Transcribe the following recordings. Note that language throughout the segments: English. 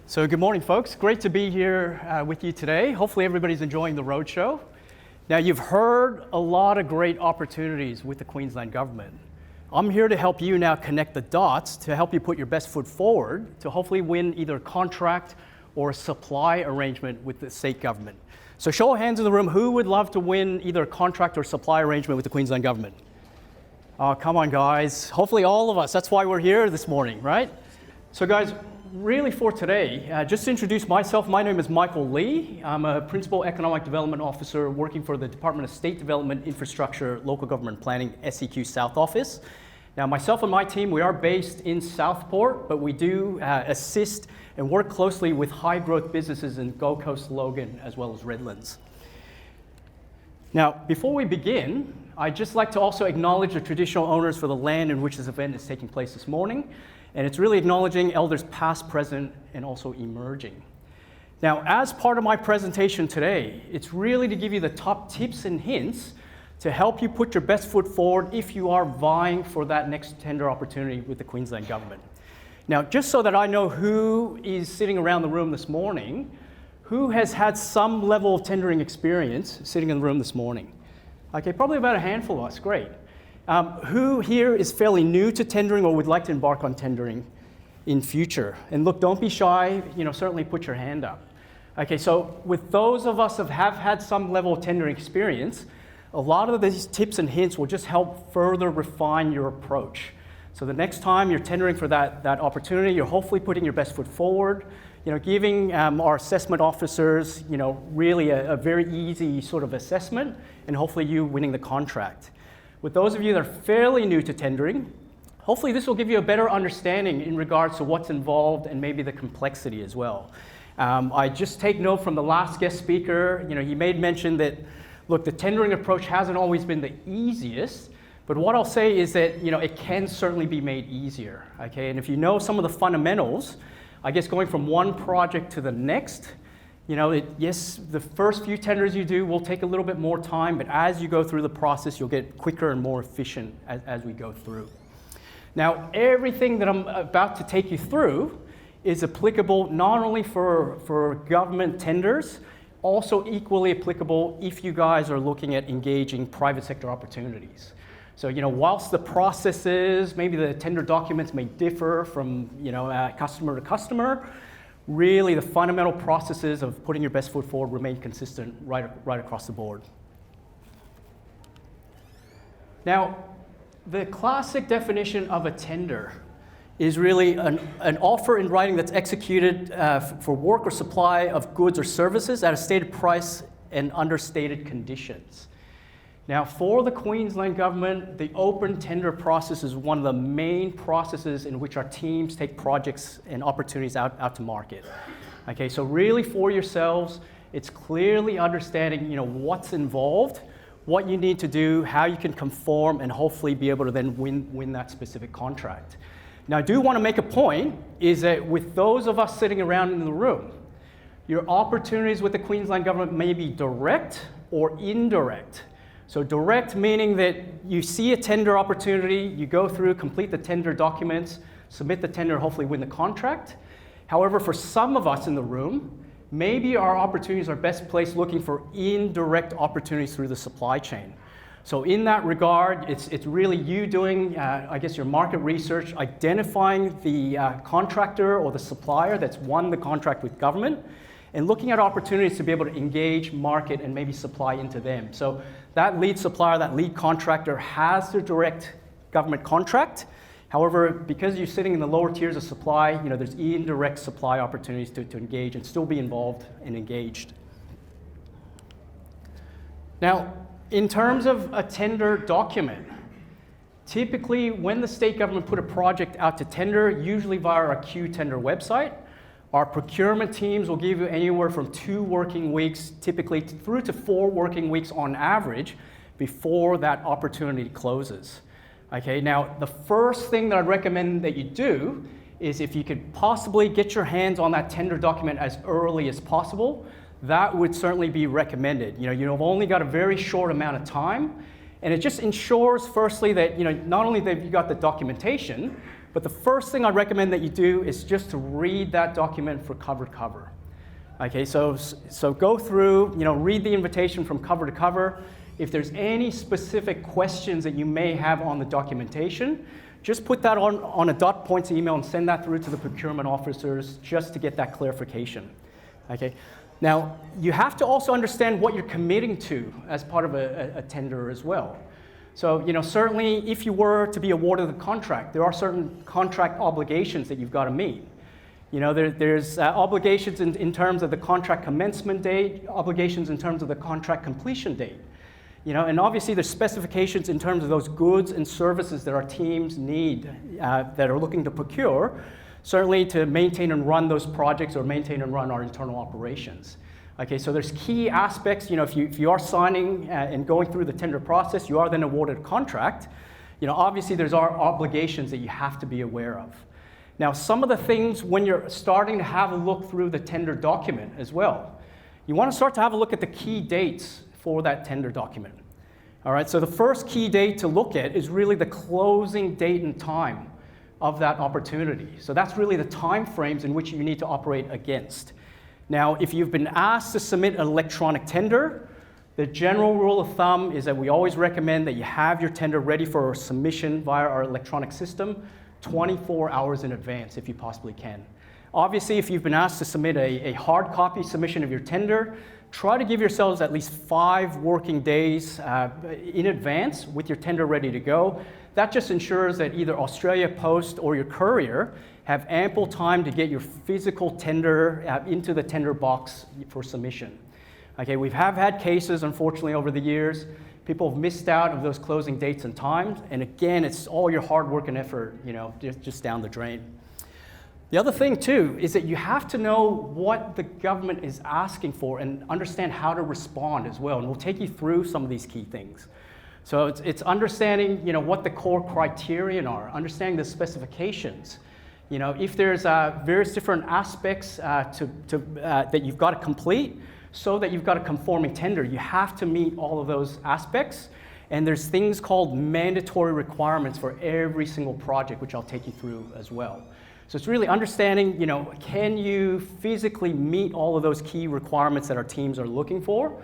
So good morning, folks. Great to be here with you today. Hopefully everybody's enjoying the Roadshow. Now, you've heard a lot of great opportunities with the Queensland government. I'm here to help you now connect the dots to help you put your best foot forward to hopefully win either a contract or a supply arrangement with the state government. So show of hands in the room, who would love to win either a contract or supply arrangement with the Queensland government? Oh, come on, guys. Hopefully all of us. That's why we're here this morning, right? So guys, really for today, just to introduce myself, my name is Michael Lee. I'm a Principal Economic Development Officer working for the Department of State Development, Infrastructure, Local Government Planning, SEQ South Office. Now, myself and my team, we are based in Southport, but we do assist and work closely with high-growth businesses in Gold Coast, Logan, as well as Redlands. Now, before we begin, I'd just like to also acknowledge the traditional owners for the land in which this event is taking place this morning. And it's really acknowledging elders past, present, and also emerging. Now, as part of my presentation today, it's really to give you the top tips and hints to help you put your best foot forward if you are vying for that next tender opportunity with the Queensland government. Now, just so that I know who is sitting around the room this morning, who has had some level of tendering experience sitting in the room this morning? Okay, probably about a handful of us, great. Who here is fairly new to tendering or would like to embark on tendering in future? And look, don't be shy, certainly put your hand up. Okay, so with those of us that have had some level of tendering experience, a lot of these tips and hints will just help further refine your approach. So the next time you're tendering for that opportunity, you're hopefully putting your best foot forward, giving our assessment officers, really a very easy sort of assessment, and hopefully you winning the contract. With those of you that are fairly new to tendering, hopefully this will give you a better understanding in regards to what's involved and maybe the complexity as well. I just take note from the last guest speaker, he made mention that, look, the tendering approach hasn't always been the easiest, but what I'll say is that, it can certainly be made easier, okay? And if you know some of the fundamentals, I guess going from one project to the next, yes, the first few tenders you do will take a little bit more time, but as you go through the process, you'll get quicker and more efficient as we go through. Now, everything that I'm about to take you through is applicable not only for government tenders, also equally applicable if you guys are looking at engaging private sector opportunities. So, whilst the processes, maybe the tender documents may differ from, customer to customer, really, the fundamental processes of putting your best foot forward remain consistent right across the board. Now, the classic definition of a tender is really an offer in writing that's executed for work or supply of goods or services at a stated price and under stated conditions. Now, for the Queensland government, the open tender process is one of the main processes in which our teams take projects and opportunities out to market. Okay, so really for yourselves, it's clearly understanding, what's involved, what you need to do, how you can conform, and hopefully be able to then win that specific contract. Now, I do want to make a point, is that with those of us sitting around in the room, your opportunities with the Queensland government may be direct or indirect. So direct meaning that you see a tender opportunity, you go through, complete the tender documents, submit the tender, hopefully win the contract. However, for some of us in the room, maybe our opportunities are best placed looking for indirect opportunities through the supply chain. So in that regard, it's really you doing, your market research, identifying the contractor or the supplier that's won the contract with government, and looking at opportunities to be able to engage, market, and maybe supply into them. So that lead supplier, that lead contractor has their direct government contract. However, because you're sitting in the lower tiers of supply, there's indirect supply opportunities to engage and still be involved and engaged. Now, in terms of a tender document, typically when the state government put a project out to tender, usually via our Q tender website, our procurement teams will give you anywhere from 2 working weeks, typically through to 4 working weeks on average, before that opportunity closes. Okay, now the first thing that I'd recommend that you do is if you could possibly get your hands on that tender document as early as possible, that would certainly be recommended. You've only got a very short amount of time, and it just ensures firstly that, not only that you got the documentation, But the first thing I recommend that you do is just to read that document from cover to cover. Okay, so go through, read the invitation from cover to cover. If there's any specific questions that you may have on the documentation, just put that on a dot points email and send that through to the procurement officers just to get that clarification. Okay. Now, you have to also understand what you're committing to as part of a tender as well. So, certainly if you were to be awarded the contract, there are certain contract obligations that you've got to meet. There's obligations in terms of the contract commencement date, obligations in terms of the contract completion date. And obviously there's specifications in terms of those goods and services that our teams need that are looking to procure, certainly to maintain and run those projects or maintain and run our internal operations. Okay, so there's key aspects, if you are signing and going through the tender process, you are then awarded a contract, obviously there's our obligations that you have to be aware of. Now, some of the things when you're starting to have a look through the tender document as well, you want to start to have a look at the key dates for that tender document. All right, so the first key date to look at is really the closing date and time of that opportunity. So that's really the time frames in which you need to operate against. Now, if you've been asked to submit an electronic tender, the general rule of thumb is that we always recommend that you have your tender ready for submission via our electronic system 24 hours in advance if you possibly can. Obviously, if you've been asked to submit a hard copy submission of your tender, try to give yourselves at least 5 working days in advance with your tender ready to go. That just ensures that either Australia Post or your courier have ample time to get your physical tender into the tender box for submission. Okay, we have had cases, unfortunately, over the years. People have missed out on those closing dates and times, and again, it's all your hard work and effort, just down the drain. The other thing, too, is that you have to know what the government is asking for and understand how to respond as well, and we'll take you through some of these key things. So it's understanding, what the core criterion are, understanding the specifications. If there's various different aspects that you've got to complete so that you've got a conforming tender, you have to meet all of those aspects. And there's things called mandatory requirements for every single project, which I'll take you through as well. So it's really understanding, can you physically meet all of those key requirements that our teams are looking for?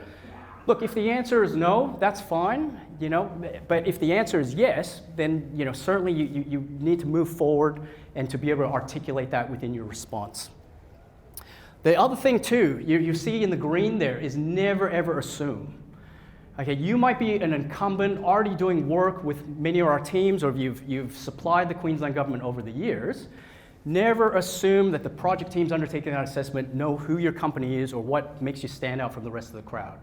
Look, if the answer is no, that's fine, but if the answer is yes, then, certainly you need to move forward and to be able to articulate that within your response. The other thing, too, you see in the green there is never, ever assume. Okay, you might be an incumbent already doing work with many of our teams, or you've supplied the Queensland government over the years. Never assume that the project teams undertaking that assessment know who your company is or what makes you stand out from the rest of the crowd.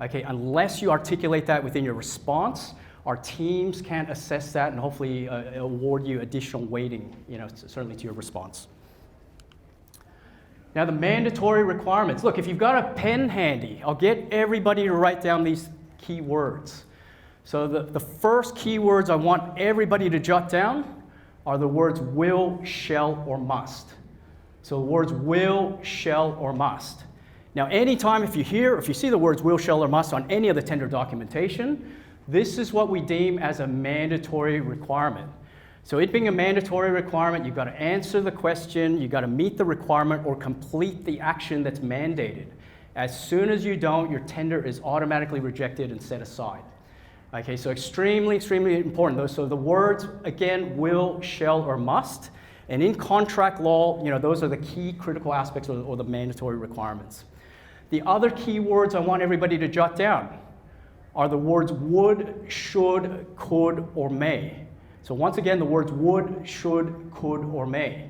Okay, unless you articulate that within your response, our teams can't assess that and hopefully award you additional weighting, certainly to your response. Now, the mandatory requirements. Look, if you've got a pen handy, I'll get everybody to write down these key words. So the first key words I want everybody to jot down are the words will, shall, or must. So the words will, shall, or must. Now, anytime if you see the words will, shall, or must on any of the tender documentation, this is what we deem as a mandatory requirement. So it being a mandatory requirement, you've got to answer the question, you've got to meet the requirement or complete the action that's mandated. As soon as you don't, your tender is automatically rejected and set aside. Okay, so extremely, extremely important. So the words, again, will, shall, or must. And in contract law, those are the key critical aspects or the mandatory requirements. The other key words I want everybody to jot down are the words would, should, could, or may. So once again, the words would, should, could, or may.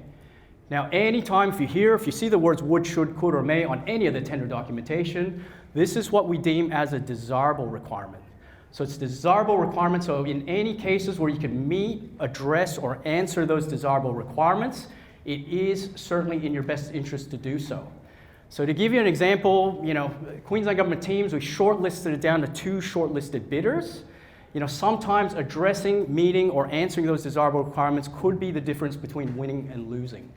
Now, anytime if you see the words would, should, could, or may on any of the tender documentation, this is what we deem as a desirable requirement. So it's a desirable requirement, so in any cases where you can meet, address, or answer those desirable requirements, it is certainly in your best interest to do so. So to give you an example, Queensland government teams, we shortlisted it down to 2 shortlisted bidders. Sometimes addressing, meeting, or answering those desirable requirements could be the difference between winning and losing.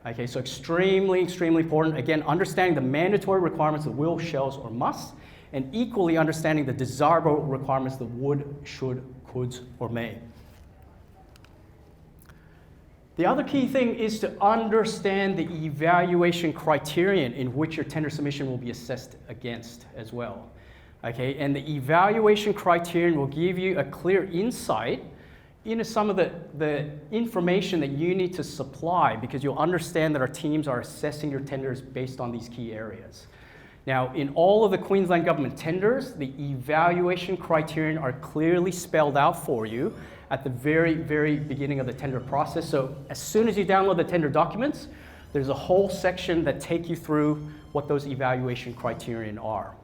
Okay, so extremely, extremely important. Again, understanding the mandatory requirements, the will, shalls, or must, and equally understanding the desirable requirements, the would, should, coulds, or may. The other key thing is to understand the evaluation criterion in which your tender submission will be assessed against as well. Okay, and the evaluation criterion will give you a clear insight into some of the information that you need to supply, because you'll understand that our teams are assessing your tenders based on these key areas. Now, in all of the Queensland government tenders, the evaluation criterion are clearly spelled out for you at the very, very beginning of the tender process. So as soon as you download the tender documents, there's a whole section that take you through what those evaluation criterion are.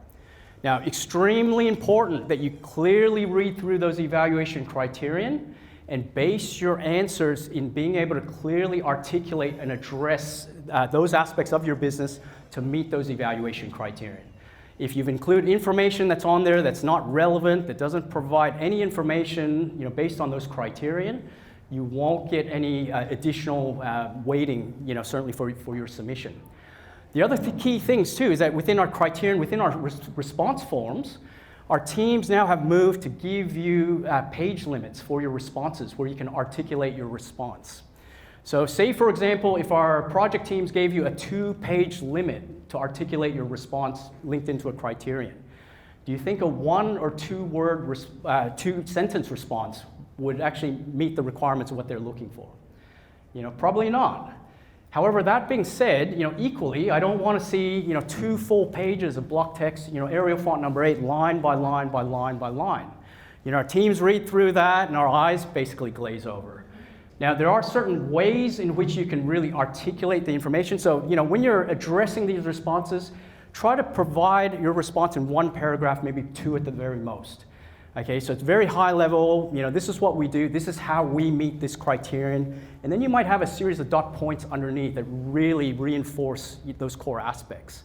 Now, extremely important that you clearly read through those evaluation criterion and base your answers in being able to clearly articulate and address those aspects of your business to meet those evaluation criterion. If you've included information that's on there that's not relevant, that doesn't provide any information, based on those criterion, you won't get any additional weighting, certainly for your submission. The other key things too is that within our criterion, within our response forms, our teams now have moved to give you page limits for your responses where you can articulate your response. So say, for example, if our project teams gave you a 2-page limit to articulate your response linked into a criterion, do you think a 1 or 2-word, 2-sentence response would actually meet the requirements of what they're looking for? Probably not. However, that being said, equally, I don't want to see, 2 full pages of block text, Arial font number 8, line by line by line by line. Our teams read through that and our eyes basically glaze over. Now, there are certain ways in which you can really articulate the information. So, when you're addressing these responses, try to provide your response in 1 paragraph, maybe 2 at the very most. Okay, so it's very high level, this is what we do, this is how we meet this criterion, and then you might have a series of dot points underneath that really reinforce those core aspects.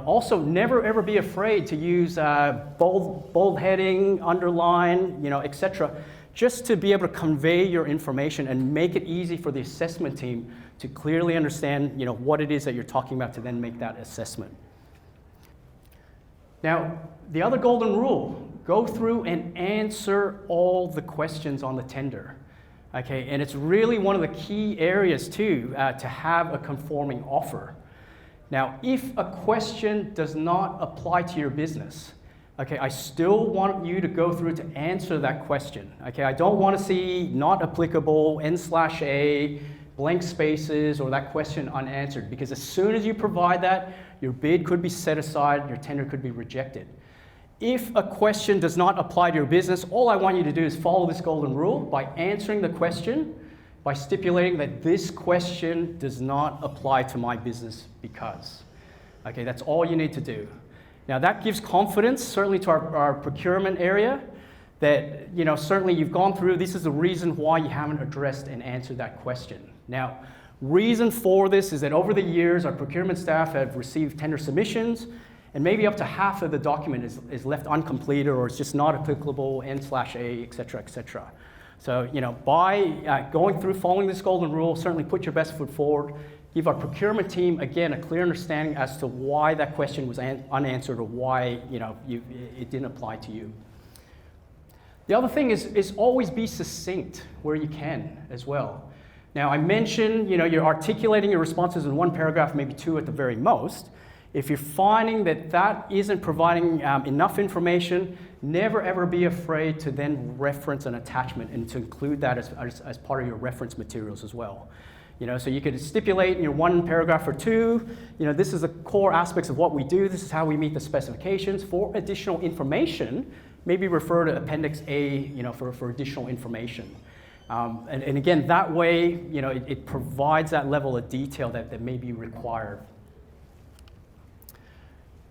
Also never ever be afraid to use bold heading, underline, etc., just to be able to convey your information and make it easy for the assessment team to clearly understand, what it is that you're talking about to then make that assessment. Now, the other golden rule, go through and answer all the questions on the tender. Okay, and it's really one of the key areas too to have a conforming offer. Now, if a question does not apply to your business, okay, I still want you to go through to answer that question. Okay, I don't want to see not applicable, N/A, blank spaces, or that question unanswered, because as soon as you provide that, your bid could be set aside, your tender could be rejected. If a question does not apply to your business, all I want you to do is follow this golden rule by answering the question, by stipulating that this question does not apply to my business because. Okay, that's all you need to do. Now that gives confidence, certainly to our procurement area, that certainly you've gone through, this is the reason why you haven't addressed and answered that question. Now, reason for this is that over the years, our procurement staff have received tender submissions, and maybe up to half of the document is left uncompleted or it's just not applicable, N/A, et cetera, et cetera. So, by going through, following this golden rule, certainly put your best foot forward, give our procurement team, again, a clear understanding as to why that question was unanswered or why, it didn't apply to you. The other thing is always be succinct where you can as well. Now, I mentioned, you're articulating your responses in 1 paragraph, maybe 2 at the very most. If you're finding that that isn't providing enough information, never ever be afraid to then reference an attachment and to include that as part of your reference materials as well. So you could stipulate in your 1 paragraph or 2, this is the core aspects of what we do, this is how we meet the specifications. For additional information, maybe refer to Appendix A, for additional information. And again, that way, it provides that level of detail that may be required.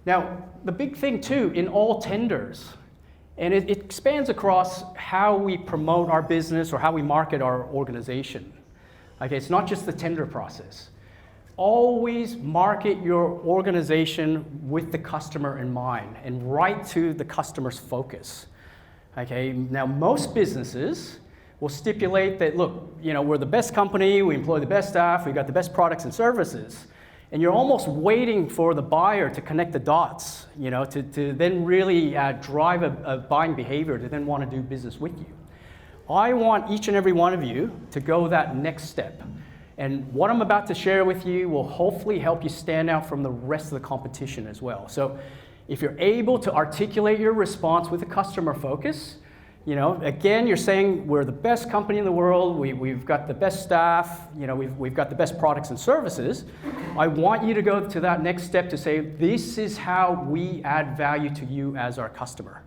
Now, the big thing too, in all tenders, and it expands across how we promote our business or how we market our organization. Okay, it's not just the tender process. Always market your organization with the customer in mind and right to the customer's focus. Okay, now most businesses will stipulate that, look, we're the best company, we employ the best staff, we've got the best products and services. And you're almost waiting for the buyer to connect the dots, to then really drive a buying behavior to then want to do business with you. I want each and every one of you to go that next step. And what I'm about to share with you will hopefully help you stand out from the rest of the competition as well. So if you're able to articulate your response with a customer focus, again, you're saying we're the best company in the world, we've got the best staff, we've got the best products and services. I want you to go to that next step to say, this is how we add value to you as our customer.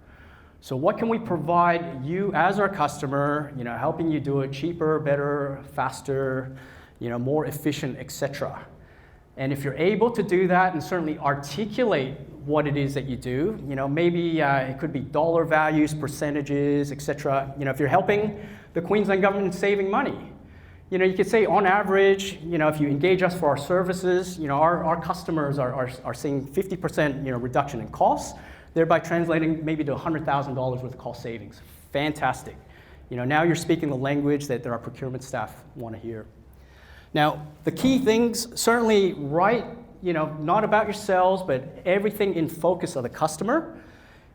So what can we provide you as our customer, helping you do it cheaper, better, faster, more efficient, etc. And if you're able to do that and certainly articulate what it is that you do, maybe it could be dollar values, percentages, etc. If you're helping the Queensland government saving money, you could say on average, if you engage us for our services, our customers are seeing 50% reduction in costs, thereby translating maybe to $100,000 worth of cost savings. Fantastic. Now you're speaking the language that our procurement staff want to hear. Now, the key things, certainly not about yourselves, but everything in focus of the customer.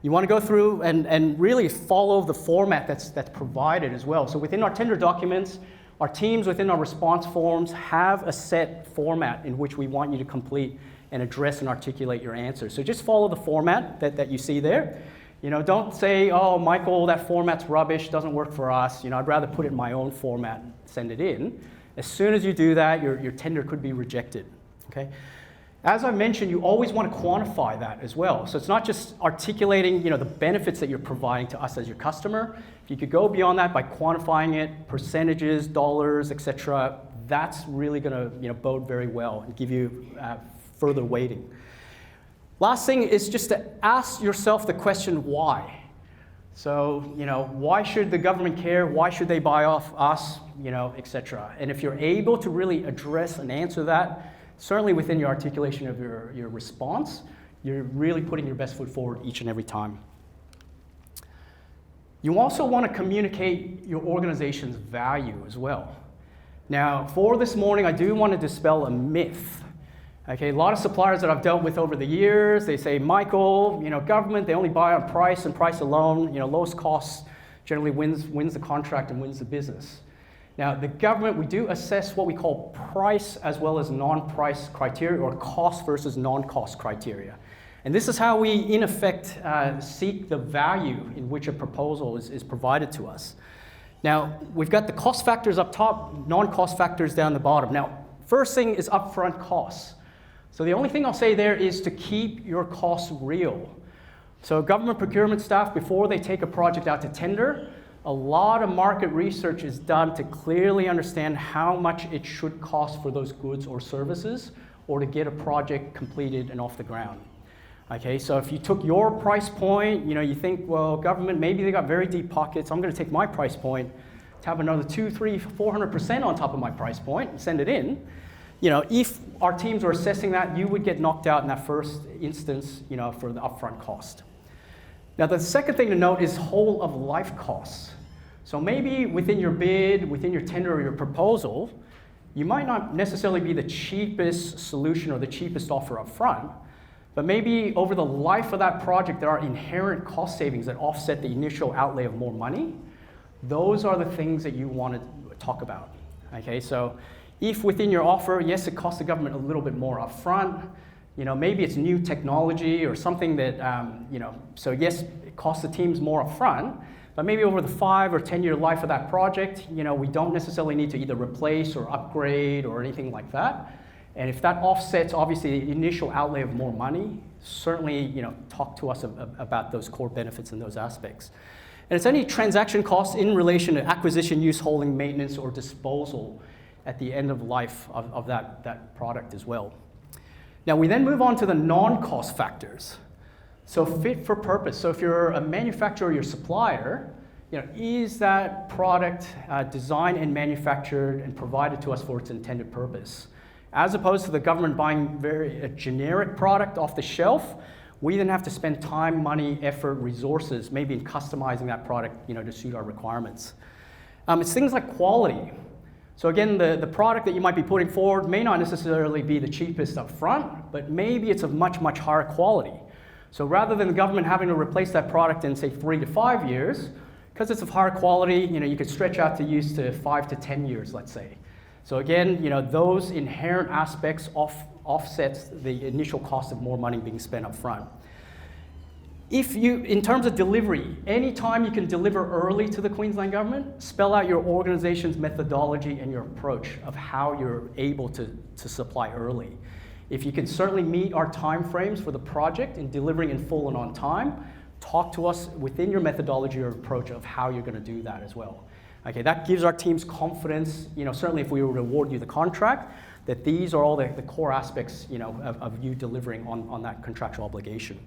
You want to go through and really follow the format that's provided as well. So within our tender documents, our teams within our response forms have a set format in which we want you to complete and address and articulate your answers. So just follow the format that you see there. Don't say, oh, Michael, that format's rubbish, doesn't work for us. I'd rather put it in my own format and send it in. As soon as you do that, your tender could be rejected, okay? As I mentioned, you always want to quantify that as well. So it's not just articulating, the benefits that you're providing to us as your customer. If you could go beyond that by quantifying it, percentages, dollars, etc., that's really going to, bode very well and give you further weighting. Last thing is just to ask yourself the question, why? So, why should the government care? Why should they buy off us? etc. And if you're able to really address and answer that, certainly within your articulation of your response, you're really putting your best foot forward each and every time. You also want to communicate your organization's value as well. Now, for this morning, I do want to dispel a myth. Okay, a lot of suppliers that I've dealt with over the years, they say, Michael, government, they only buy on price and price alone. Lowest cost generally wins the contract and wins the business. Now, the government, we do assess what we call price as well as non-price criteria, or cost versus non-cost criteria. And this is how we, in effect, seek the value in which a proposal is provided to us. Now, we've got the cost factors up top, non-cost factors down the bottom. Now, first thing is upfront costs. So the only thing I'll say there is to keep your costs real. So government procurement staff, before they take a project out to tender, a lot of market research is done to clearly understand how much it should cost for those goods or services, or to get a project completed and off the ground. Okay, so if you took your price point, you think, well, government, maybe they got very deep pockets, I'm going to take my price point to have another 200, 300, 400% on top of my price point and send it in. If our teams are assessing that, you would get knocked out in that first instance, for the upfront cost. Now, the second thing to note is whole of life costs. So maybe within your bid, within your tender or your proposal, you might not necessarily be the cheapest solution or the cheapest offer up front, but maybe over the life of that project, there are inherent cost savings that offset the initial outlay of more money. Those are the things that you want to talk about. Okay, so if within your offer, yes, it costs the government a little bit more up front, maybe it's new technology or something that, so yes, it costs the teams more up front, but maybe over the 5 or 10-year life of that project, we don't necessarily need to either replace or upgrade or anything like that. And if that offsets, obviously, the initial outlay of more money, certainly, talk to us about those core benefits and those aspects. And it's any transaction costs in relation to acquisition, use, holding, maintenance, or disposal at the end of life of that product as well. Now, we then move on to the non-cost factors. So fit for purpose. So if you're a manufacturer or your supplier, is that product designed and manufactured and provided to us for its intended purpose? As opposed to the government buying a generic product off the shelf, we then have to spend time, money, effort, resources, maybe in customizing that product, to suit our requirements. It's things like quality. So again, the product that you might be putting forward may not necessarily be the cheapest up front, but maybe it's of much, much higher quality. So rather than the government having to replace that product in, say, 3 to 5 years, because it's of higher quality, you could stretch out to use to 5 to 10 years, let's say. So again, those inherent aspects offsets the initial cost of more money being spent up front. In terms of delivery, anytime you can deliver early to the Queensland government, spell out your organization's methodology and your approach of how you're able to supply early. If you can certainly meet our timeframes for the project in delivering in full and on time, talk to us within your methodology or approach of how you're going to do that as well. Okay, that gives our teams confidence, certainly if we were to award you the contract, that these are all the core aspects, of you delivering on that contractual obligation.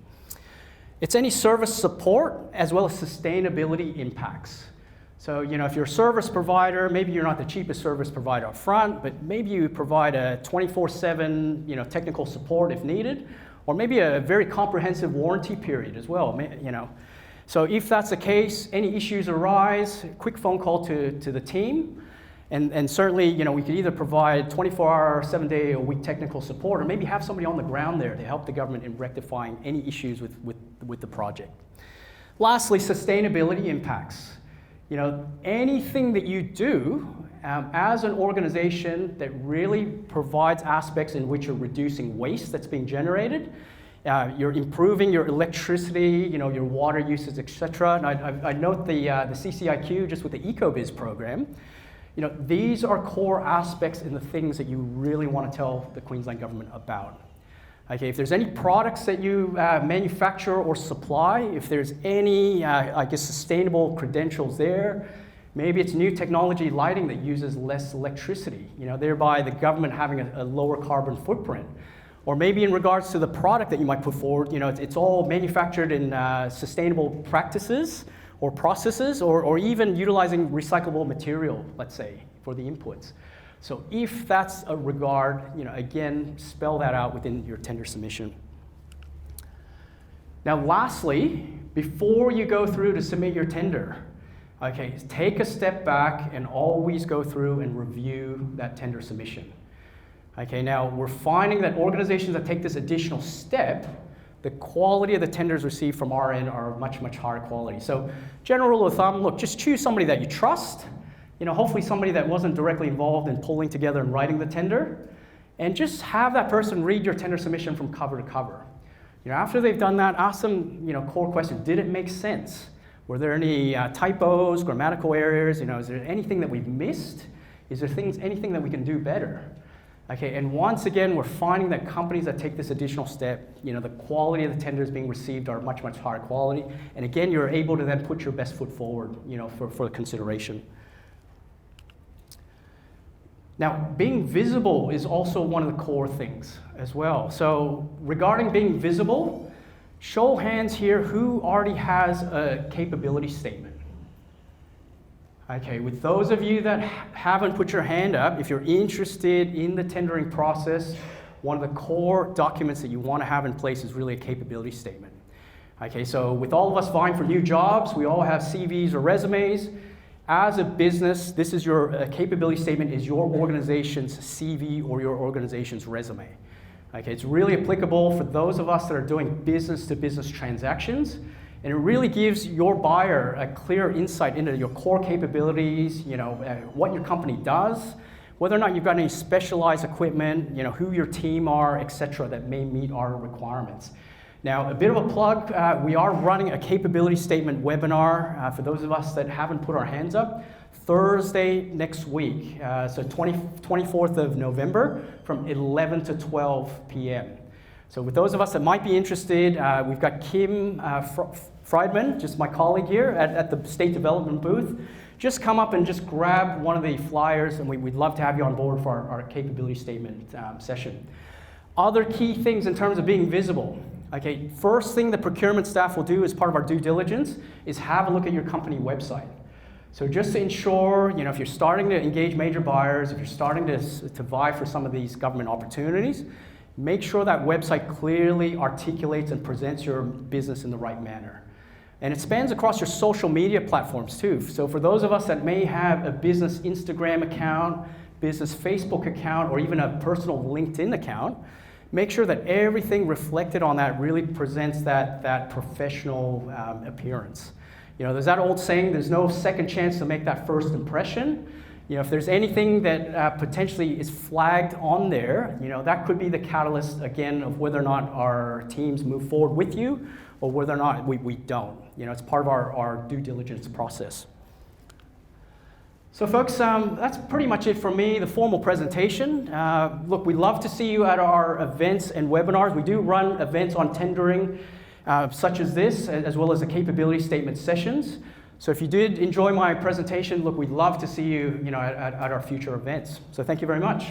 It's any service support as well as sustainability impacts. So, if you're a service provider, maybe you're not the cheapest service provider up front, but maybe you provide a 24/7, technical support if needed, or maybe a very comprehensive warranty period as well, So if that's the case, any issues arise, quick phone call to the team, and certainly, we could either provide 24-hour, 7-day-a-week technical support, or maybe have somebody on the ground there to help the government in rectifying any issues with the project. Lastly, sustainability impacts. Anything that you do as an organization that really provides aspects in which you're reducing waste that's being generated, you're improving your electricity, your water usage, etc. And I note the CCIQ just with the EcoBiz program. These are core aspects in the things that you really want to tell the Queensland government about. Okay, if there's any products that you manufacture or supply, if there's any, sustainable credentials there, maybe it's new technology lighting that uses less electricity, thereby the government having a lower carbon footprint. Or maybe in regards to the product that you might put forward, it's all manufactured in sustainable practices or processes, or even utilizing recyclable material, let's say, for the inputs. So if that's a regard, again, spell that out within your tender submission. Now, lastly, before you go through to submit your tender, okay, take a step back and always go through and review that tender submission. Okay, now we're finding that organizations that take this additional step, the quality of the tenders received from our end are much, much higher quality. So general rule of thumb, look, just choose somebody that you trust, hopefully somebody that wasn't directly involved in pulling together and writing the tender, and just have that person read your tender submission from cover to cover. After they've done that, ask them, core questions. Did it make sense? Were there any typos, grammatical errors? Is there anything that we've missed? Is there anything that we can do better? Okay, and once again, we're finding that companies that take this additional step, the quality of the tenders being received are much, much higher quality. And again, you're able to then put your best foot forward, for consideration. Now, being visible is also one of the core things as well. So regarding being visible, show of hands here, who already has a capability statement? Okay, with those of you that haven't put your hand up, if you're interested in the tendering process, one of the core documents that you want to have in place is really a capability statement. Okay, so with all of us vying for new jobs, we all have CVs or resumes. As a business, this is your capability statement is your organization's CV or your organization's resume. Okay, it's really applicable for those of us that are doing business-to-business transactions. And it really gives your buyer a clear insight into your core capabilities, what your company does, whether or not you've got any specialized equipment, who your team are, etc., that may meet our requirements. Now, a bit of a plug, we are running a capability statement webinar for those of us that haven't put our hands up, Thursday next week, so 24th of November from 11 to 12 p.m. So with those of us that might be interested, we've got Kim Friedman, just my colleague here at the State Development booth. Just come up and just grab one of the flyers, and we'd love to have you on board for our capability statement session. Other key things in terms of being visible. Okay, first thing the procurement staff will do as part of our due diligence is have a look at your company website. So just to ensure, if you're starting to engage major buyers, if you're starting to vie for some of these government opportunities, make sure that website clearly articulates and presents your business in the right manner. And it spans across your social media platforms too. So for those of us that may have a business Instagram account, business Facebook account, or even a personal LinkedIn account, make sure that everything reflected on that really presents that professional appearance. You know, there's that old saying, there's no second chance to make that first impression. You know, if there's anything that potentially is flagged on there, you know, that could be the catalyst, again, of whether or not our teams move forward with you or whether or not we don't. You know, it's part of our due diligence process. So folks, that's pretty much it from me, the formal presentation. Look, we'd love to see you at our events and webinars. We do run events on tendering, such as this, as well as the capability statement sessions. So if you did enjoy my presentation, look, we'd love to see you, you know, at our future events. So thank you very much.